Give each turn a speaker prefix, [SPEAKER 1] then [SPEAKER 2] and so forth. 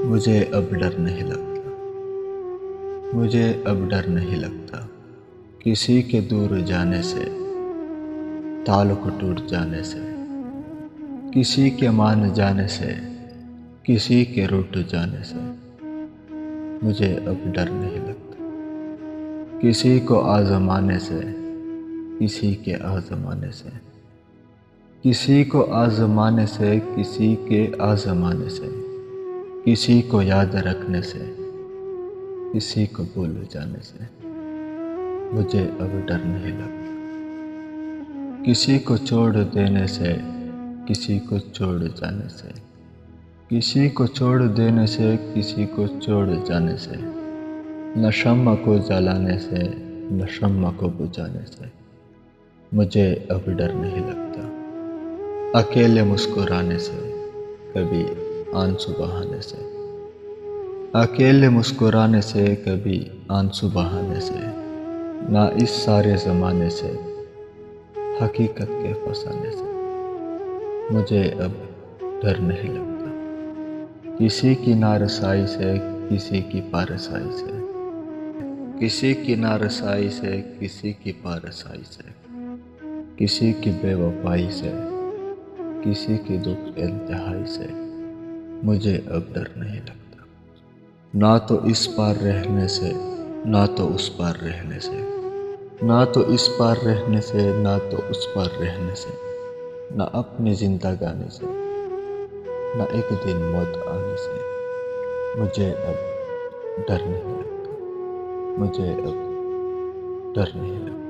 [SPEAKER 1] مجھے اب ڈر نہیں لگتا، مجھے اب ڈر نہیں لگتا کسی کے دور جانے سے، تعلق ٹوٹ جانے سے، کسی کے مان جانے سے، کسی کے روٹ جانے سے۔ مجھے اب ڈر نہیں لگتا کسی کو آزمانے سے، کسی کے آزمانے سے، کسی کو آزمانے سے، کسی کے آزمانے سے، کسی کو یاد رکھنے سے، کسی کو بھول جانے سے۔ مجھے اب ڈر نہیں لگتا کسی کو چھوڑ دینے سے، کسی کو چھوڑ جانے سے، کسی کو چھوڑ دینے سے، کسی کو چھوڑ جانے سے، نہ شمع کو جلانے سے، نہ شمع کو بجھانے سے۔ مجھے اب ڈر نہیں لگتا اکیلے مسکرانے سے، کبھی آنسو بہانے سے، اکیلے مسکرانے سے، کبھی آنسو بہانے سے، نہ اس سارے زمانے سے، حقیقت کے فسانے سے۔ مجھے اب ڈر نہیں لگتا کسی کی نارسائی سے، کسی کی پارسائی سے، کسی کی نارسائی سے، کسی کی پارسائی سے، کسی کی بے وفائی سے، کسی کی دکھ انتہائی سے۔ مجھے اب ڈر نہیں لگتا نہ تو اس پار رہنے سے، نہ تو اس پار رہنے سے، نہ تو اس پار رہنے سے، نہ تو اس پار رہنے سے، نہ اپنی زندگانی سے، نہ ایک دن موت آنے سے۔ مجھے اب ڈر نہیں لگتا، مجھے اب ڈر نہیں لگتا۔